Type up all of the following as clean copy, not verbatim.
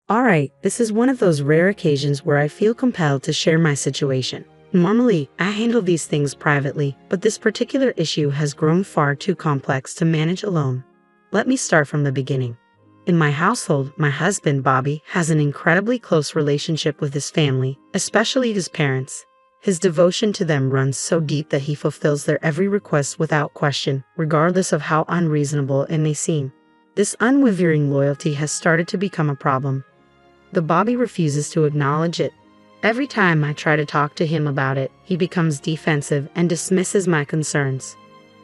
Alright, this is one of those rare occasions where I feel compelled to share my situation. Normally, I handle these things privately, but this particular issue has grown far too complex to manage alone. Let me start from the beginning. In my household, my husband, Bobby, has an incredibly close relationship with his family, especially his parents. His devotion to them runs so deep that he fulfills their every request without question, regardless of how unreasonable it may seem. This unwavering loyalty has started to become a problem. Bobby refuses to acknowledge it. Every time I try to talk to him about it, he becomes defensive and dismisses my concerns.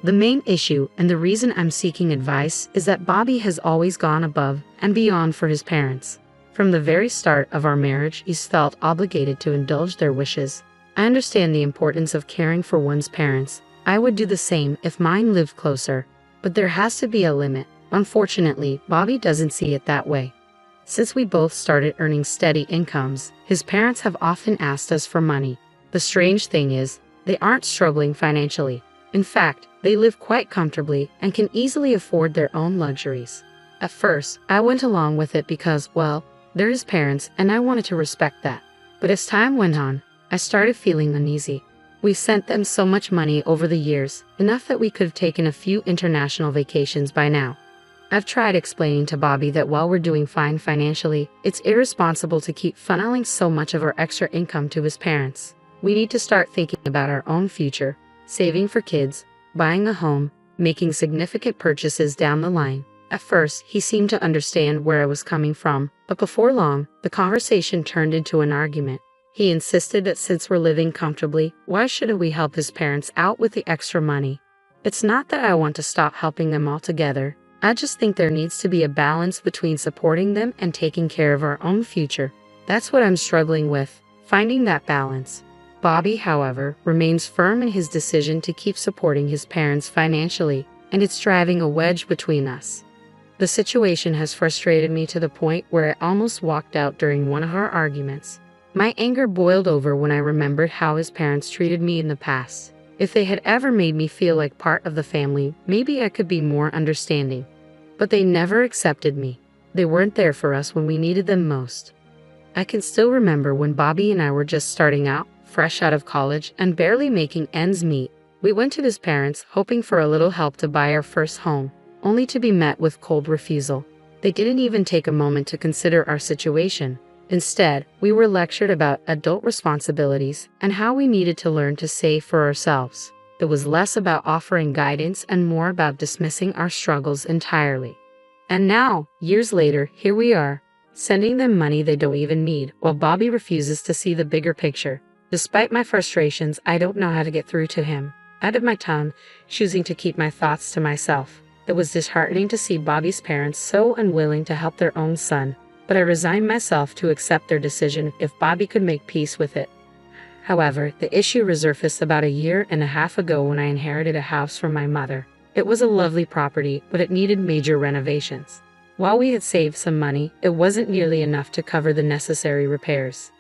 The main issue, and the reason I'm seeking advice, is that Bobby has always gone above and beyond for his parents. From the very start of our marriage, he's felt obligated to indulge their wishes. I understand the importance of caring for one's parents. I would do the same if mine lived closer. But there has to be a limit. Unfortunately, Bobby doesn't see it that way. Since we both started earning steady incomes, his parents have often asked us for money. The strange thing is, they aren't struggling financially. In fact, they live quite comfortably and can easily afford their own luxuries. At first, I went along with it because, well, they're his parents and I wanted to respect that. But as time went on, I started feeling uneasy. We sent them so much money over the years, enough that we could have taken a few international vacations by now. I've tried explaining to Bobby that while we're doing fine financially, it's irresponsible to keep funneling so much of our extra income to his parents. We need to start thinking about our own future, saving for kids, buying a home, making significant purchases down the line. At first, he seemed to understand where I was coming from, but before long, the conversation turned into an argument. He insisted that since we're living comfortably, why shouldn't we help his parents out with the extra money? It's not that I want to stop helping them altogether. I just think there needs to be a balance between supporting them and taking care of our own future. That's what I'm struggling with, finding that balance. Bobby, however, remains firm in his decision to keep supporting his parents financially, and it's driving a wedge between us. The situation has frustrated me to the point where I almost walked out during one of our arguments. My anger boiled over when I remembered how his parents treated me in the past. If they had ever made me feel like part of the family, maybe I could be more understanding. But they never accepted me. They weren't there for us when we needed them most. I can still remember when Bobby and I were just starting out, fresh out of college, and barely making ends meet. We went to his parents, hoping for a little help to buy our first home, only to be met with cold refusal. They didn't even take a moment to consider our situation. Instead, we were lectured about adult responsibilities and how we needed to learn to save for ourselves. It was less about offering guidance and more about dismissing our struggles entirely. And now, years later, here we are, sending them money they don't even need, while Bobby refuses to see the bigger picture. Despite my frustrations, I don't know how to get through to him. I bit my tongue, choosing to keep my thoughts to myself. It was disheartening to see Bobby's parents so unwilling to help their own son, but I resigned myself to accept their decision if Bobby could make peace with it. However, the issue resurfaced about a year and a half ago when I inherited a house from my mother. It was a lovely property, but it needed major renovations. While we had saved some money, it wasn't nearly enough to cover the necessary repairs.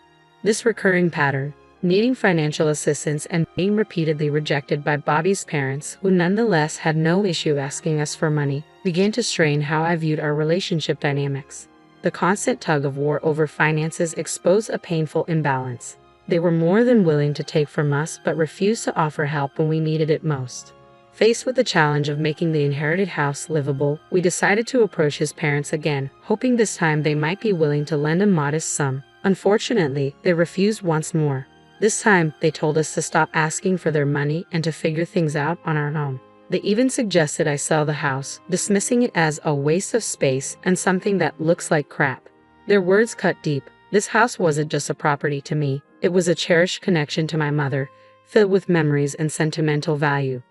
This recurring pattern, needing financial assistance and being repeatedly rejected by Bobby's parents, who nonetheless had no issue asking us for money, began to strain how I viewed our relationship dynamics. The constant tug of war over finances exposed a painful imbalance. They were more than willing to take from us but refused to offer help when we needed it most. Faced with the challenge of making the inherited house livable, we decided to approach his parents again, hoping this time they might be willing to lend a modest sum. Unfortunately, they refused once more. This time, they told us to stop asking for their money and to figure things out on our own. They even suggested I sell the house, dismissing it as a waste of space and something that looks like crap. Their words cut deep. This house wasn't just a property to me. It was a cherished connection to my mother, filled with memories and sentimental value.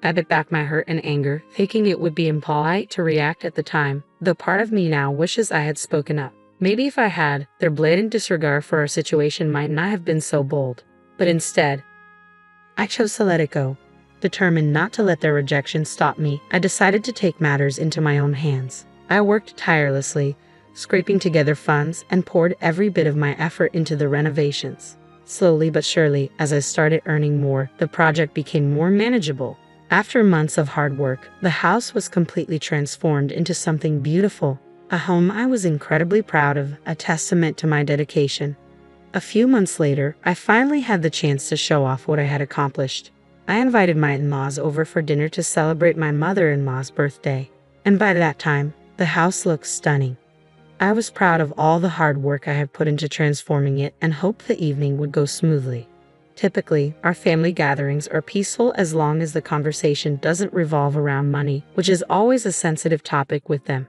I bit back my hurt and anger, thinking it would be impolite to react at the time, though part of me now wishes I had spoken up. Maybe if I had, their blatant disregard for our situation might not have been so bold. But instead, I chose to let it go. Determined not to let their rejection stop me, I decided to take matters into my own hands. I worked tirelessly, scraping together funds, and poured every bit of my effort into the renovations. Slowly but surely, as I started earning more, the project became more manageable. After months of hard work, the house was completely transformed into something beautiful. a home I was incredibly proud of, a testament to my dedication. A few months later, I finally had the chance to show off what I had accomplished. I invited my in-laws over for dinner to celebrate my mother-in-law's birthday, and by that time, the house looked stunning. I was proud of all the hard work I had put into transforming it and hoped the evening would go smoothly. Typically, our family gatherings are peaceful as long as the conversation doesn't revolve around money, which is always a sensitive topic with them.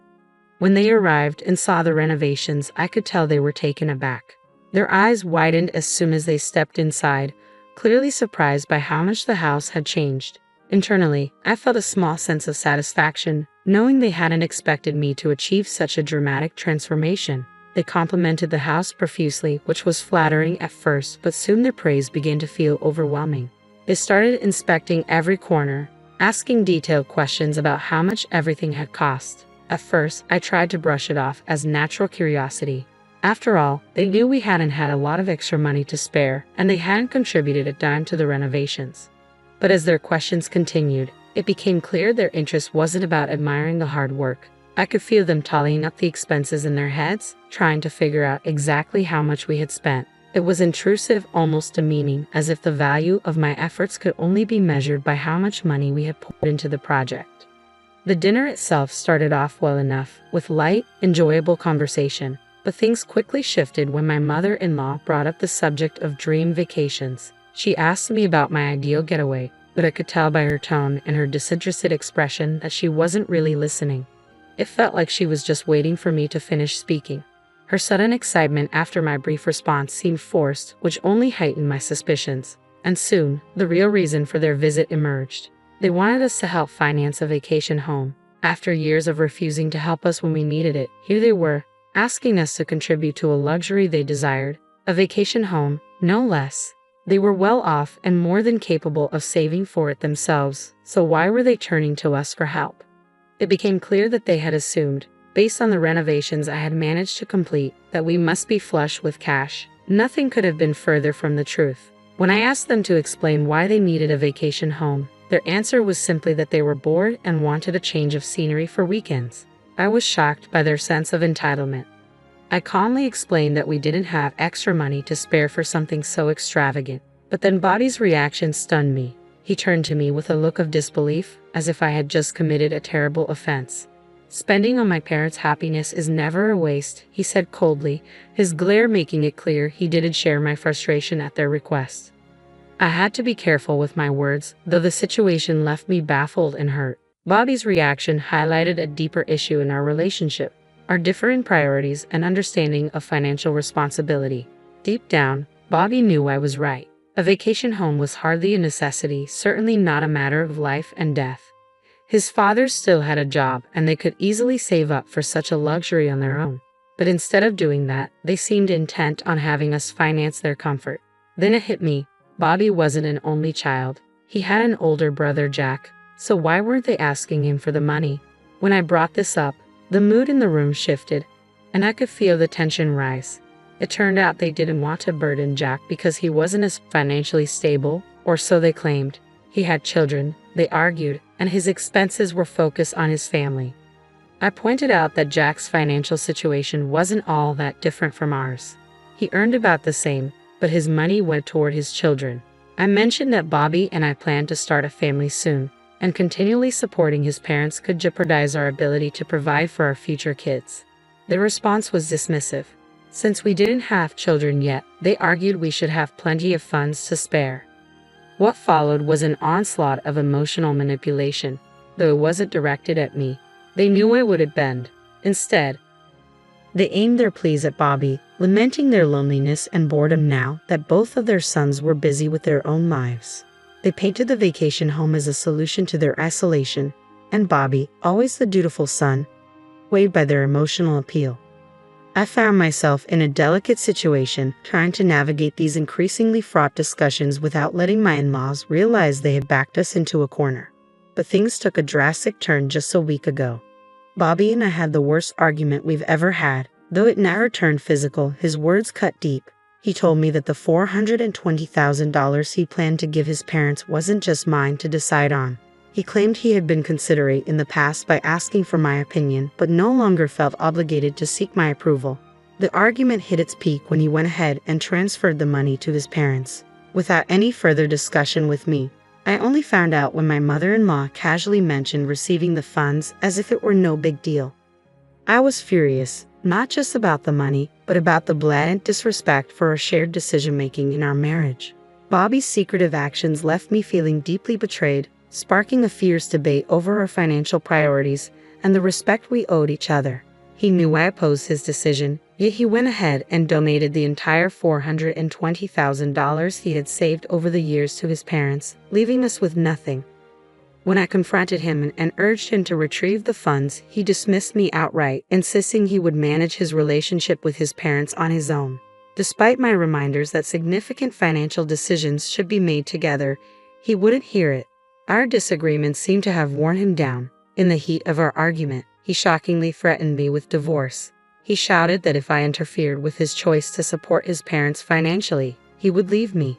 When they arrived and saw the renovations, I could tell they were taken aback. Their eyes widened as soon as they stepped inside, clearly surprised by how much the house had changed. Internally, I felt a small sense of satisfaction, knowing they hadn't expected me to achieve such a dramatic transformation. They complimented the house profusely, which was flattering at first, but soon their praise began to feel overwhelming. They started inspecting every corner, asking detailed questions about how much everything had cost. At first, I tried to brush it off as natural curiosity. After all, they knew we hadn't had a lot of extra money to spare, and they hadn't contributed a dime to the renovations. But as their questions continued, it became clear their interest wasn't about admiring the hard work. I could feel them tallying up the expenses in their heads, trying to figure out exactly how much we had spent. It was intrusive, almost demeaning, as if the value of my efforts could only be measured by how much money we had poured into the project. The dinner itself started off well enough, with light, enjoyable conversation, but things quickly shifted when my mother-in-law brought up the subject of dream vacations. She asked me about my ideal getaway, but I could tell by her tone and her disinterested expression that she wasn't really listening. It felt like she was just waiting for me to finish speaking. Her sudden excitement after my brief response seemed forced, which only heightened my suspicions. And soon, the real reason for their visit emerged. They wanted us to help finance a vacation home. After years of refusing to help us when we needed it, here they were, asking us to contribute to a luxury they desired, a vacation home, no less. They were well off and more than capable of saving for it themselves, so why were they turning to us for help? It became clear that they had assumed, based on the renovations I had managed to complete, that we must be flush with cash. Nothing could have been further from the truth. When I asked them to explain why they needed a vacation home, their answer was simply that they were bored and wanted a change of scenery for weekends. I was shocked by their sense of entitlement. I calmly explained that we didn't have extra money to spare for something so extravagant. But then Bobby's reaction stunned me. He turned to me with a look of disbelief, as if I had just committed a terrible offense. "Spending on my parents' happiness is never a waste," he said coldly, his glare making it clear he didn't share my frustration at their request. I had to be careful with my words, though the situation left me baffled and hurt. Bobby's reaction highlighted a deeper issue in our relationship, our differing priorities and understanding of financial responsibility. Deep down, Bobby knew I was right. A vacation home was hardly a necessity, certainly not a matter of life and death. His father still had a job, and they could easily save up for such a luxury on their own. But instead of doing that, they seemed intent on having us finance their comfort. Then it hit me. Bobby wasn't an only child. He had an older brother, Jack. So why weren't they asking him for the money? When I brought this up, the mood in the room shifted, and I could feel the tension rise. It turned out they didn't want to burden Jack because he wasn't as financially stable, or so they claimed. He had children, they argued, and his expenses were focused on his family. I pointed out that Jack's financial situation wasn't all that different from ours. He earned about the same, but his money went toward his children. I mentioned that Bobby and I planned to start a family soon, and continually supporting his parents could jeopardize our ability to provide for our future kids. Their response was dismissive. Since we didn't have children yet, they argued we should have plenty of funds to spare. What followed was an onslaught of emotional manipulation, though it wasn't directed at me. They knew I wouldn't bend. Instead, they aimed their pleas at Bobby, lamenting their loneliness and boredom now that both of their sons were busy with their own lives. They painted the vacation home as a solution to their isolation, and Bobby, always the dutiful son, swayed by their emotional appeal. I found myself in a delicate situation, trying to navigate these increasingly fraught discussions without letting my in-laws realize they had backed us into a corner. But things took a drastic turn just a week ago. Bobby and I had the worst argument we've ever had. Though it never turned physical, his words cut deep. He told me that the $420,000 he planned to give his parents wasn't just mine to decide on. He claimed he had been considerate in the past by asking for my opinion, but no longer felt obligated to seek my approval. The argument hit its peak when he went ahead and transferred the money to his parents, without any further discussion with me. I only found out when my mother-in-law casually mentioned receiving the funds as if it were no big deal. I was furious, not just about the money, but about the blatant disrespect for our shared decision-making in our marriage. Bobby's secretive actions left me feeling deeply betrayed, sparking a fierce debate over our financial priorities and the respect we owed each other. He knew I opposed his decision, yet he went ahead and donated the entire $420,000 he had saved over the years to his parents, leaving us with nothing. When I confronted him and urged him to retrieve the funds, he dismissed me outright, insisting he would manage his relationship with his parents on his own. Despite my reminders that significant financial decisions should be made together, he wouldn't hear it. Our disagreement seemed to have worn him down. In the heat of our argument, he shockingly threatened me with divorce. He shouted that if I interfered with his choice to support his parents financially, he would leave me.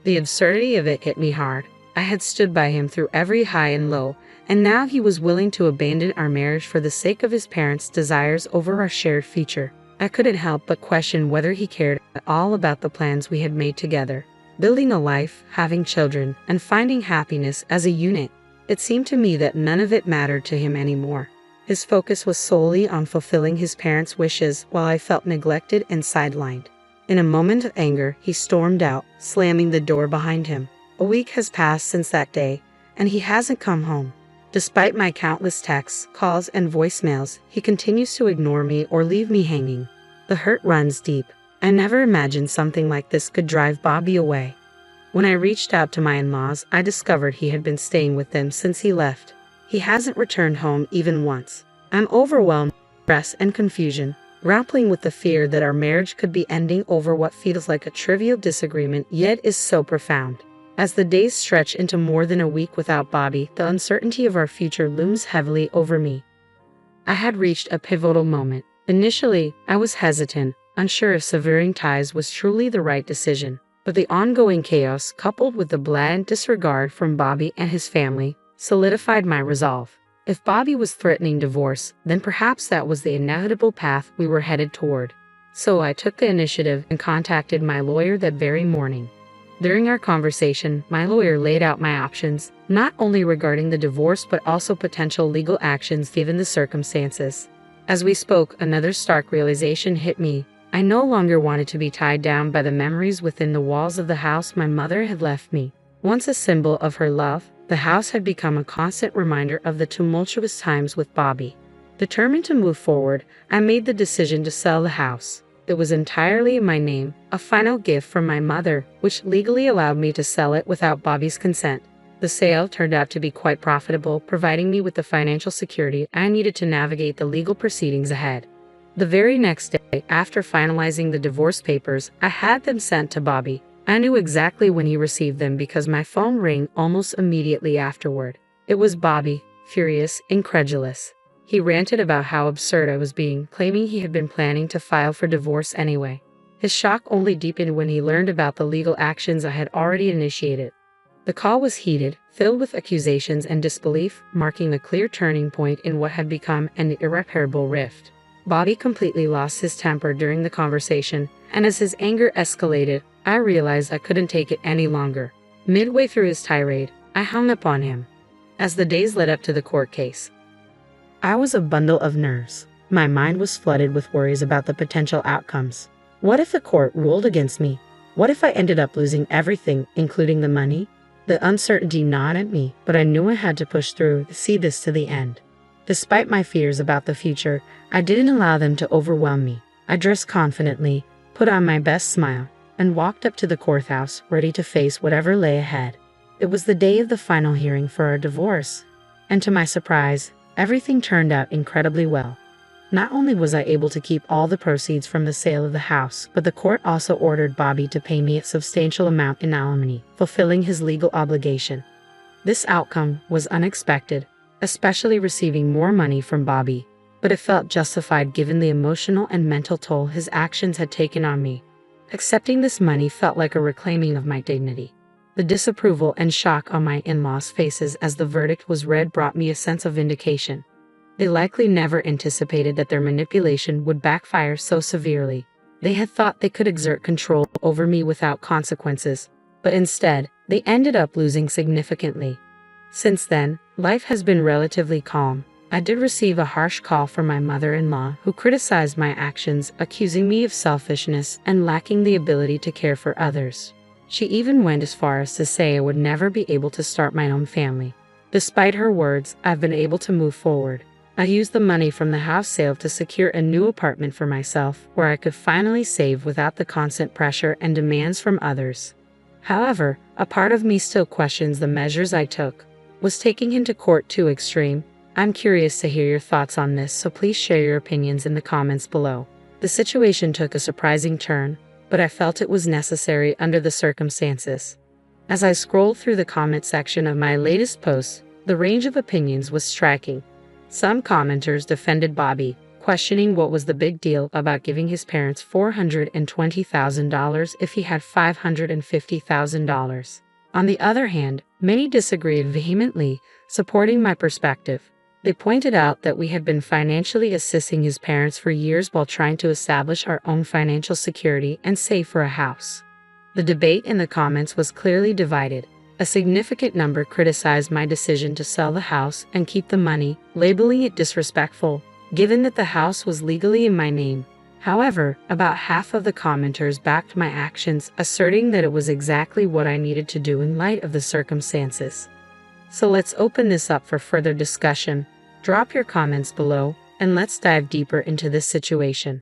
The absurdity of it hit me hard. I had stood by him through every high and low, and now he was willing to abandon our marriage for the sake of his parents' desires over our shared future. I couldn't help but question whether he cared at all about the plans we had made together. Building a life, having children, and finding happiness as a unit. It seemed to me that none of it mattered to him anymore. His focus was solely on fulfilling his parents' wishes while I felt neglected and sidelined. In a moment of anger, he stormed out, slamming the door behind him. A week has passed since that day, and he hasn't come home. Despite my countless texts, calls, and voicemails, he continues to ignore me or leave me hanging. The hurt runs deep. I never imagined something like this could drive Bobby away. When I reached out to my in-laws, I discovered he had been staying with them since he left. He hasn't returned home even once. I'm overwhelmed with stress and confusion, grappling with the fear that our marriage could be ending over what feels like a trivial disagreement yet is so profound. As the days stretch into more than a week without Bobby, the uncertainty of our future looms heavily over me. I had reached a pivotal moment. Initially, I was hesitant, unsure if severing ties was truly the right decision, but the ongoing chaos, coupled with the blatant disregard from Bobby and his family, solidified my resolve. If Bobby was threatening divorce, then perhaps that was the inevitable path we were headed toward. So I took the initiative and contacted my lawyer that very morning. During our conversation, my lawyer laid out my options, not only regarding the divorce but also potential legal actions given the circumstances. As we spoke, another stark realization hit me. I no longer wanted to be tied down by the memories within the walls of the house my mother had left me. Once a symbol of her love, the house had become a constant reminder of the tumultuous times with Bobby. Determined to move forward, I made the decision to sell the house. It was entirely in my name, a final gift from my mother, which legally allowed me to sell it without Bobby's consent. The sale turned out to be quite profitable, providing me with the financial security I needed to navigate the legal proceedings ahead. The very next day, after finalizing the divorce papers, I had them sent to Bobby. I knew exactly when he received them because my phone rang almost immediately afterward. It was Bobby, furious, incredulous. He ranted about how absurd I was being, claiming he had been planning to file for divorce anyway. His shock only deepened when he learned about the legal actions I had already initiated. The call was heated, filled with accusations and disbelief, marking a clear turning point in what had become an irreparable rift. Bobby completely lost his temper during the conversation, and as his anger escalated, I realized I couldn't take it any longer. Midway through his tirade, I hung up on him. As the days led up to the court case, I was a bundle of nerves. My mind was flooded with worries about the potential outcomes. What if the court ruled against me? What if I ended up losing everything, including the money? The uncertainty gnawed at me, but I knew I had to push through to see this to the end. Despite my fears about the future, I didn't allow them to overwhelm me. I dressed confidently, put on my best smile, and walked up to the courthouse, ready to face whatever lay ahead. It was the day of the final hearing for our divorce, and to my surprise, everything turned out incredibly well. Not only was I able to keep all the proceeds from the sale of the house, but the court also ordered Bobby to pay me a substantial amount in alimony, fulfilling his legal obligation. This outcome was unexpected, especially receiving more money from Bobby, but it felt justified given the emotional and mental toll his actions had taken on me. Accepting this money felt like a reclaiming of my dignity. The disapproval and shock on my in-laws' faces as the verdict was read brought me a sense of vindication. They likely never anticipated that their manipulation would backfire so severely. They had thought they could exert control over me without consequences, but instead, they ended up losing significantly. Since then, life has been relatively calm. I did receive a harsh call from my mother-in-law who criticized my actions, accusing me of selfishness and lacking the ability to care for others. She even went as far as to say I would never be able to start my own family. Despite her words, I've been able to move forward. I used the money from the house sale to secure a new apartment for myself where I could finally save without the constant pressure and demands from others. However, a part of me still questions the measures I took. Was taking him to court too extreme? I'm curious to hear your thoughts on this, so please share your opinions in the comments below. The situation took a surprising turn, but I felt it was necessary under the circumstances. As I scrolled through the comment section of my latest post, the range of opinions was striking. Some commenters defended Bobby, questioning what was the big deal about giving his parents $420,000 if he had $550,000. On the other hand, many disagreed vehemently, supporting my perspective. They pointed out that we had been financially assisting his parents for years while trying to establish our own financial security and save for a house. The debate in the comments was clearly divided. A significant number criticized my decision to sell the house and keep the money, labeling it disrespectful, given that the house was legally in my name. However, about half of the commenters backed my actions, asserting that it was exactly what I needed to do in light of the circumstances. So let's open this up for further discussion. Drop your comments below, and let's dive deeper into this situation.